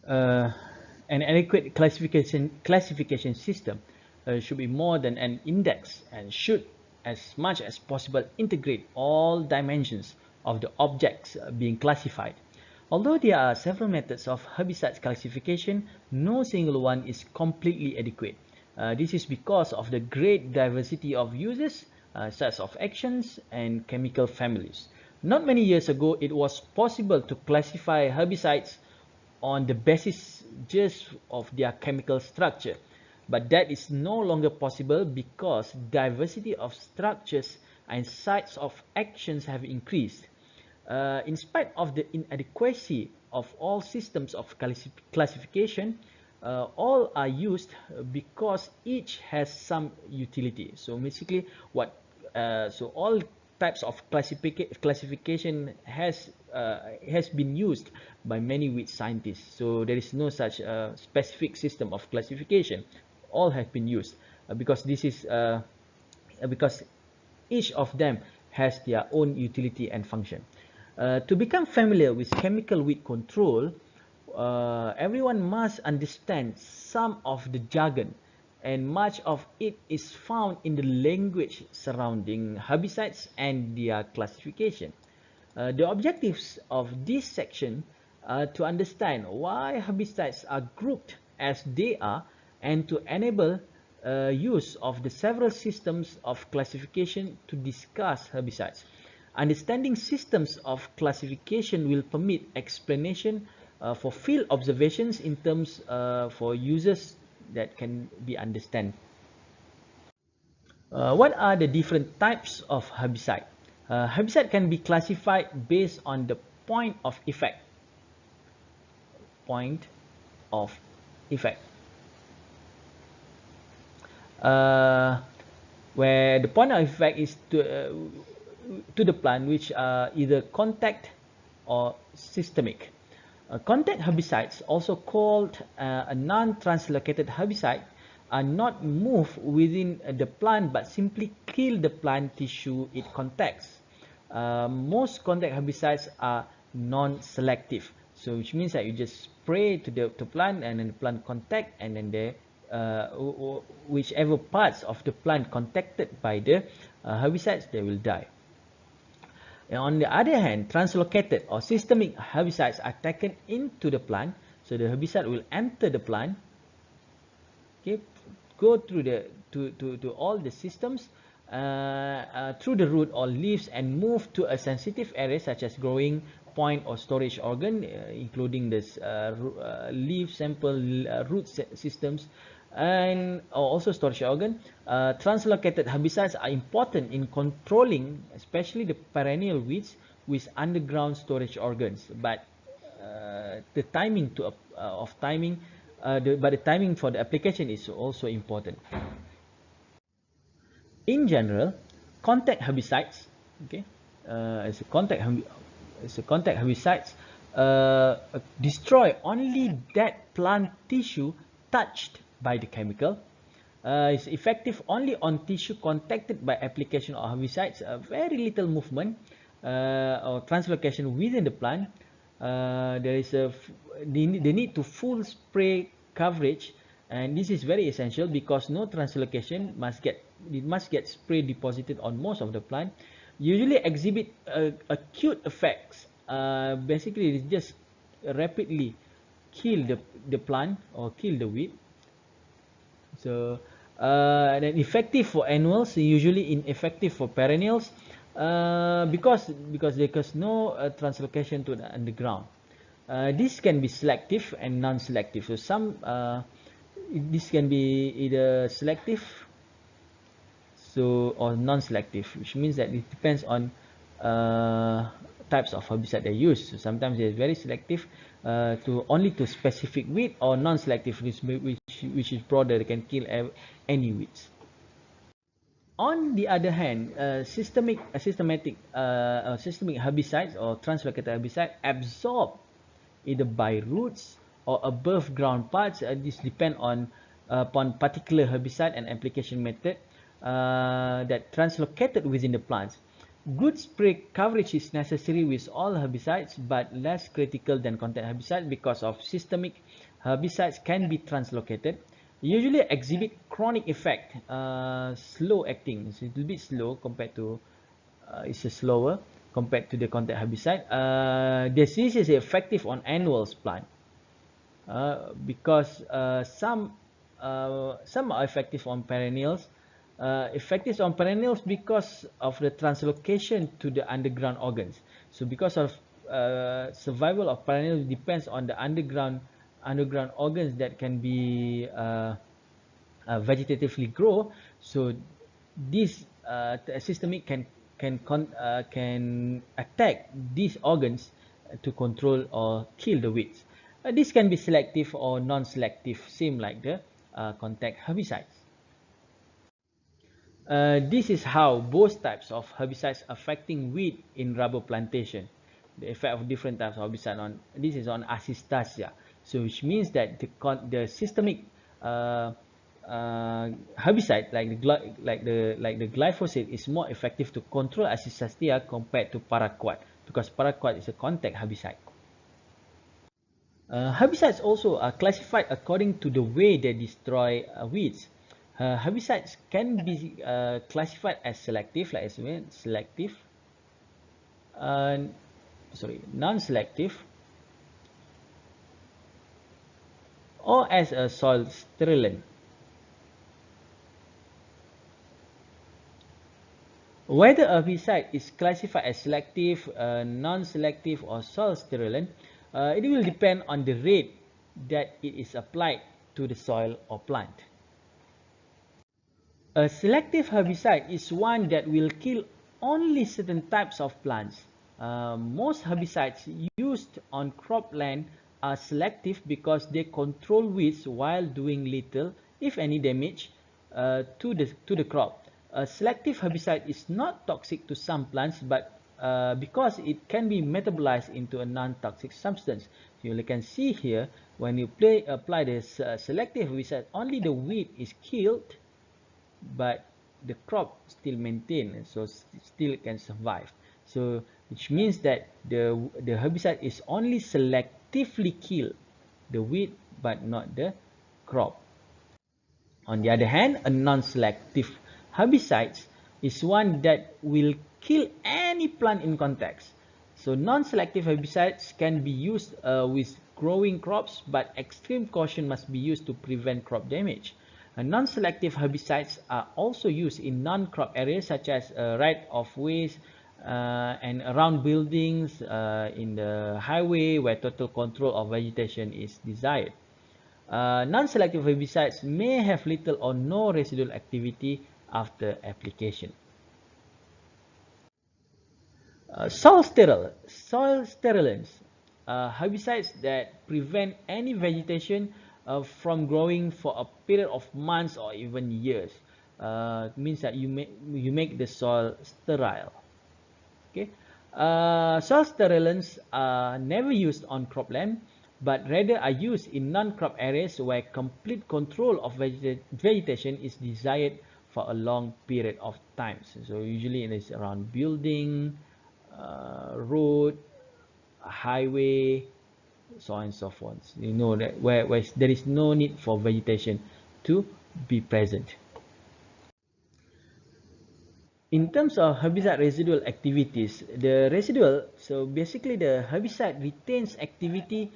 Uh, an adequate classification system should be more than an index and should, as much as possible, integrate all dimensions of the objects being classified. Although there are several methods of herbicides classification, no single one is completely adequate. This is because of the great diversity of uses, sets of actions, and chemical families. Not many years ago, it was possible to classify herbicides on the basis just of their chemical structure. But that is no longer possible because diversity of structures and sites of actions have increased. In spite of the inadequacy of all systems of classification, all are used because each has some utility. So basically, so all types of classification has been used by many weed scientists. So there is no such specific system of classification. All have been used because this is because each of them has their own utility and function. To become familiar with chemical weed control, everyone must understand some of the jargon, and much of it is found in the language surrounding herbicides and their classification. The objectives of this section are to understand why herbicides are grouped as they are and to enable use of the several systems of classification to discuss herbicides. Understanding systems of classification will permit explanation for field observations in terms for users that can be understood. What are the different types of herbicide? Herbicide can be classified based on the point of effect. Point of effect. Where the point of effect is to the plant, which are either contact or systemic. Contact herbicides, also called a non-translocated herbicide, are not moved within the plant but simply kill the plant tissue it contacts. Most contact herbicides are non-selective, so which means that you just spray to the plant and then the plant contact, and then the whichever parts of the plant contacted by the herbicides, they will die. And on the other hand, translocated or systemic herbicides are taken into the plant, so the herbicide will enter the plant, okay, go through the to all the systems through the root or leaves and move to a sensitive area such as growing point or storage organ, including this leaf sample, root systems, and also storage organ. Translocated herbicides are important in controlling especially the perennial weeds with underground storage organs, but the timing the timing for the application is also important. In general, contact herbicides, okay, as a contact herbicides destroy only that plant tissue touched by the chemical. It's effective only on tissue contacted by application of herbicides. Very little movement or translocation within the plant. There is the need to full spray coverage, and this is very essential because no translocation must get spray deposited on most of the plant. Usually exhibit acute effects. Basically, it just rapidly kill the plant or kill the weed. So then effective for annuals, usually ineffective for perennials because there is no translocation to the underground. This can be selective and non-selective. So some this can be either selective or non-selective, which means that it depends on types of herbicide they use. So sometimes they're very selective to only to specific weed, or non-selective, which is broader, they can kill any weeds. On the other hand, systemic herbicides or translocated herbicide absorb either by roots or above ground parts. This depend upon particular herbicide and application method that translocated within the plants. Good spray coverage is necessary with all herbicides, but less critical than contact herbicides because of systemic herbicides can be translocated, usually exhibit chronic effect, slow acting. It's a little bit slow compared to, it's slower compared to the contact herbicide. This is effective on annuals plant because some are effective on perennials. Effective on perennials because of the translocation to the underground organs. So because of survival of perennials depends on the underground organs that can be vegetatively grow. So this systemic can attack these organs to control or kill the weeds. This can be selective or non-selective, same like the contact herbicides. This is how both types of herbicides affecting weed in rubber plantation. The effect of different types of herbicide on this is on acistasia. So which means that the systemic herbicide like the glyphosate is more effective to control acistasia compared to paraquat, because paraquat is a contact herbicide. Herbicides also are classified according to the way they destroy weeds. Herbicides can be classified as selective, like as selective, non-selective, or as a soil sterilant. Whether a herbicide is classified as selective, non-selective, or soil sterilant, it will depend on the rate that it is applied to the soil or plant. A selective herbicide is one that will kill only certain types of plants. Most herbicides used on cropland are selective because they control weeds while doing little, if any, damage to the crop. A selective herbicide is not toxic to some plants, but because it can be metabolized into a non-toxic substance. You can see here, when you apply this selective herbicide, only the weed is killed, but the crop still maintained, so still can survive. So which means that the herbicide is only selectively kill the weed but not the crop. On the other hand, a non-selective herbicide is one that will kill any plant in context. So non-selective herbicides can be used with growing crops, but extreme caution must be used to prevent crop damage. Non-selective herbicides are also used in non-crop areas such as right of ways and around buildings, in the highway where total control of vegetation is desired. Non-selective herbicides may have little or no residual activity after application. Soil sterilants, herbicides that prevent any vegetation from growing for a period of months or even years. Means that you make the soil sterile. Okay, soil sterilants are never used on cropland, but rather are used in non-crop areas where complete control of vegetation is desired for a long period of time. So usually it is around building, road, highway, so on and so forth. You know that where there is no need for vegetation to be present. In terms of herbicide residual activities, so basically the herbicide retains activity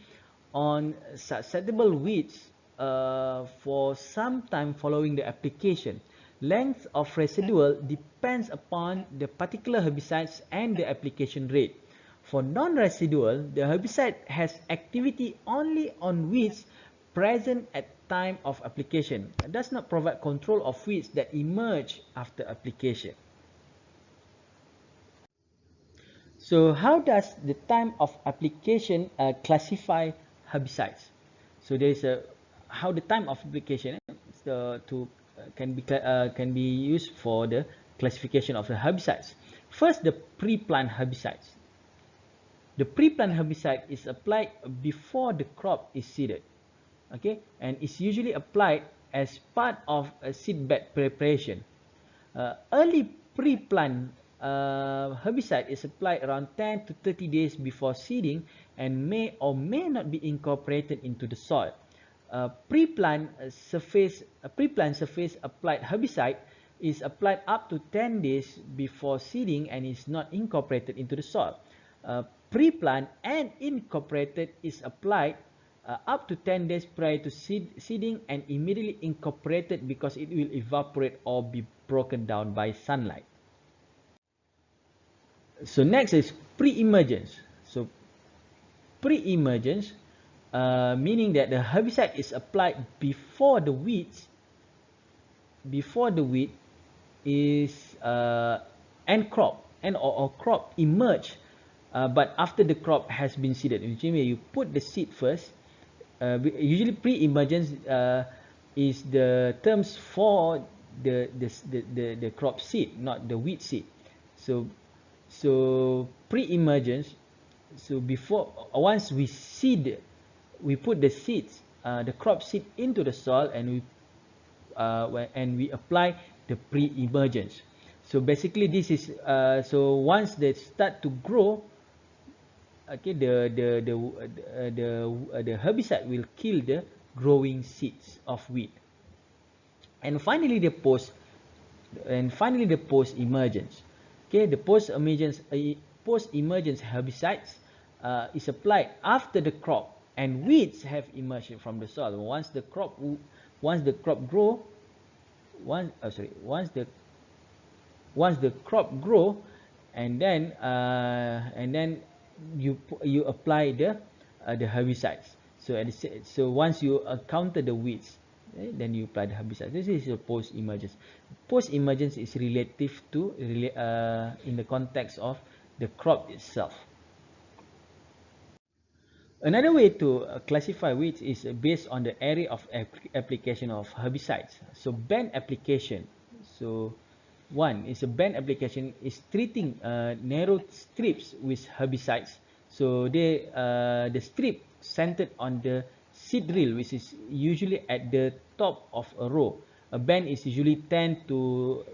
on susceptible weeds for some time following the application. Length of residual depends upon the particular herbicides and the application rate. For non-residual, the herbicide has activity only on weeds present at time of application. It does not provide control of weeds that emerge after application. So how does the time of application classify herbicides? So there is how the time of application can be used for the classification of the herbicides. First, the pre-plant herbicides. The pre-plant herbicide is applied before the crop is seeded, okay, and is usually applied as part of a seedbed preparation. Early pre-plant herbicide is applied around 10 to 30 days before seeding and may or may not be incorporated into the soil. Pre-plant surface applied herbicide is applied up to 10 days before seeding and is not incorporated into the soil. Pre-plant and incorporated is applied up to 10 days prior to seeding and immediately incorporated because it will evaporate or be broken down by sunlight. So next is pre-emergence. So pre-emergence meaning that the herbicide is applied before the weeds is and crop or crop emerge, but after the crop has been seeded. Which means you put the seed first. Usually pre-emergence is the terms for the crop seed, not the wheat seed. So pre-emergence. So before, once we seed, we put the seeds, the crop seed into the soil, and we apply the pre-emergence. So basically, this is so once they start to grow, okay, the herbicide will kill the growing seeds of wheat. And finally, the post-emergence. Okay, the post-emergence herbicides is applied after the crop and weeds have emerged from the soil. Once the crop grow, and then you apply the herbicides. So once you encounter the weeds, then you apply the herbicide. This is a post-emergence. Post-emergence is relative to in the context of the crop itself. Another way to classify weeds is based on the area of application of herbicides. So band application. So one is a band application is treating narrow strips with herbicides. So the strip centered on the seed drill, which is usually at the top of a row. A band is usually 10 to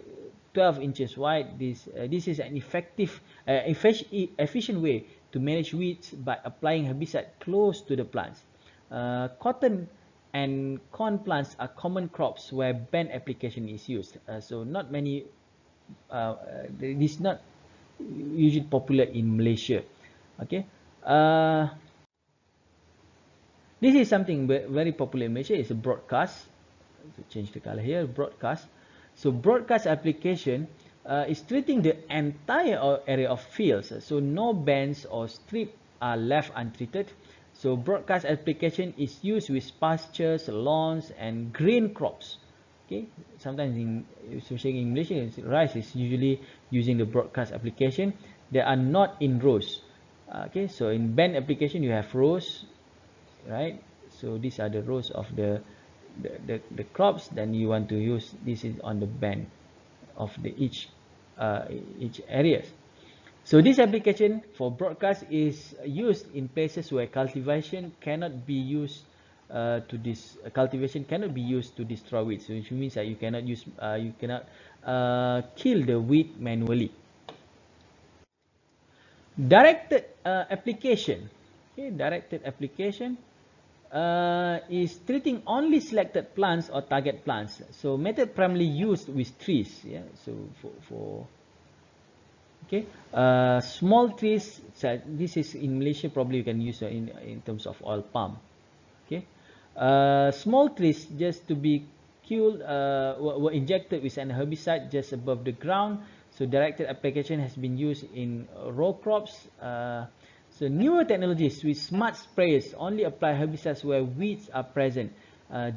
12 inches wide. This is an effective, efficient way to manage weeds by applying herbicide close to the plants. Cotton and corn plants are common crops where band application is used. So not many, this is not usually popular in Malaysia. Okay. This is something very popular in Malaysia. It's a broadcast. To change the color here, broadcast. So broadcast application is treating the entire area of fields. So no bands or strips are left untreated. So broadcast application is used with pastures, lawns, and grain crops. Okay. Sometimes especially in Malaysia, rice is usually using the broadcast application. They are not in rows. Okay. So in band application, you have rows. Right, so these are the rows of the crops. Then you want to use this is on the band of the each areas. So this application for broadcast is used in places where cultivation cannot be used to destroy weeds. So which means that you cannot kill the weed manually. Directed application. Okay, directed application is treating only selected plants or target plants. So method primarily used with trees. Yeah. So for okay, small trees. So this is in Malaysia. Probably you can use in terms of oil palm. Okay, small trees just to be killed were injected with an herbicide just above the ground. So directed application has been used in row crops. So newer technologies with smart sprayers only apply herbicides where weeds are present.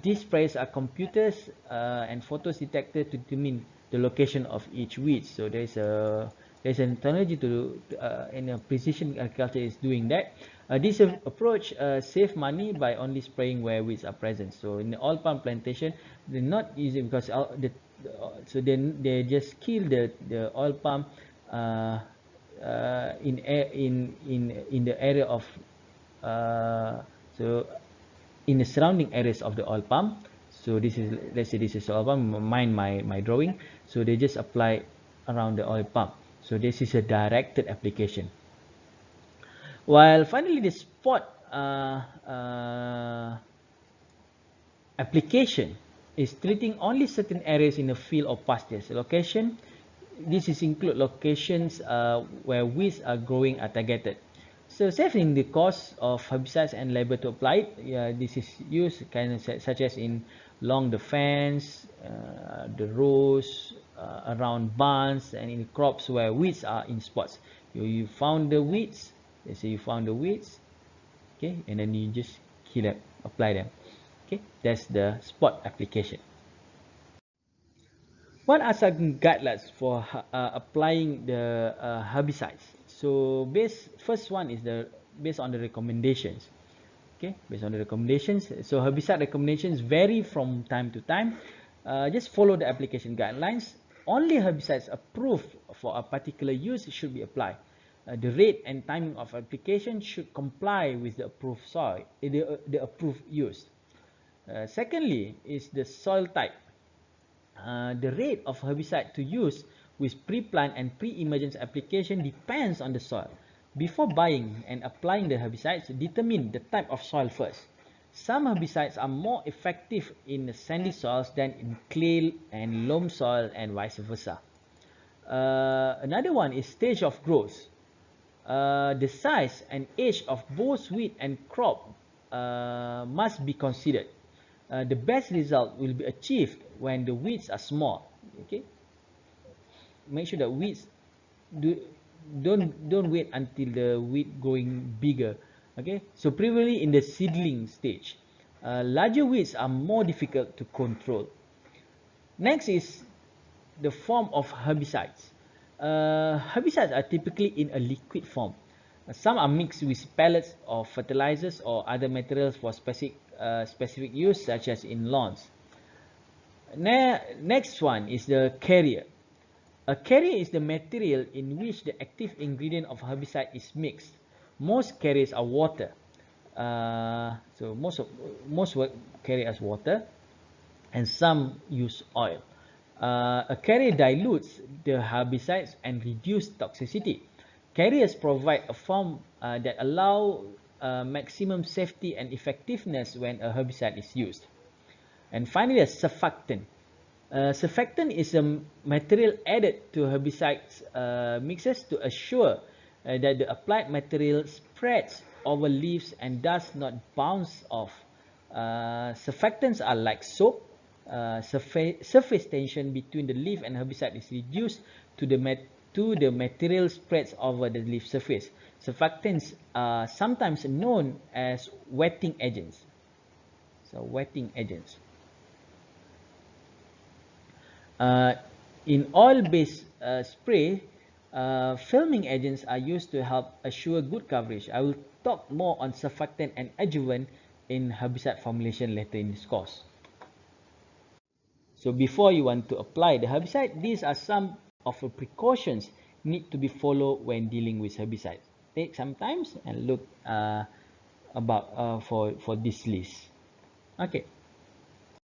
These sprayers are computers and photos detected to determine the location of each weed. So there's a technology in precision agriculture is doing that. This approach save money by only spraying where weeds are present. So in the oil palm plantation, they're not using because so then they just kill the oil palm in the area of so in the surrounding areas of the oil palm. So this is, let's say this is oil palm. Mind my drawing. So they just apply around the oil palm. So this is a directed application. While finally the spot application is treating only certain areas in a field or pastures. Location, this is include locations where weeds are growing are targeted. So saving the cost of herbicides and labor to apply it, this is used kind of such as in along the fence, the rows, around barns, and in crops where weeds are in spots. You found the weeds. Let's say you found the weeds, okay, and then you just kill them, apply them. Okay, that's the spot application. What are some guidelines for applying the herbicides? So first one is based on the recommendations. Okay, based on the recommendations. So herbicide recommendations vary from time to time. Just follow the application guidelines. Only herbicides approved for a particular use should be applied. The rate and timing of application should comply with the approved soil, the approved use. Secondly is the soil type. The rate of herbicide to use with pre-plant and pre-emergence application depends on the soil. Before buying and applying the herbicides, determine the type of soil first. Some herbicides are more effective in sandy soils than in clay and loam soil, and vice versa. Another one is stage of growth. The size and age of both weed and crop must be considered. The best result will be achieved when the weeds are small. Okay, make sure that weeds don't wait until the weed growing bigger. Okay, so previously in the seedling stage, larger weeds are more difficult to control. Next is the form of herbicides. Herbicides are typically in a liquid form. Some are mixed with pellets of fertilizers or other materials for specific use, such as in lawns. Next one is the carrier. A carrier is the material in which the active ingredient of herbicide is mixed. Most carriers are water. So most carriers water, and some use oil. A carrier dilutes the herbicides and reduce toxicity. Carriers provide a form that allow maximum safety and effectiveness when a herbicide is used. And finally, a surfactant. Surfactant is a material added to herbicides mixes to assure that the applied material spreads over leaves and does not bounce off. Surfactants are like soap. Surface tension between the leaf and herbicide is reduced to the material spreads over the leaf surface. Surfactants are sometimes known as wetting agents. So wetting agents. In oil-based spray, filming agents are used to help assure good coverage. I will talk more on surfactant and adjuvant in herbicide formulation later in this course. So before you want to apply the herbicide, these are some of the precautions need to be followed when dealing with herbicides. Take some time and look for this list. Okay.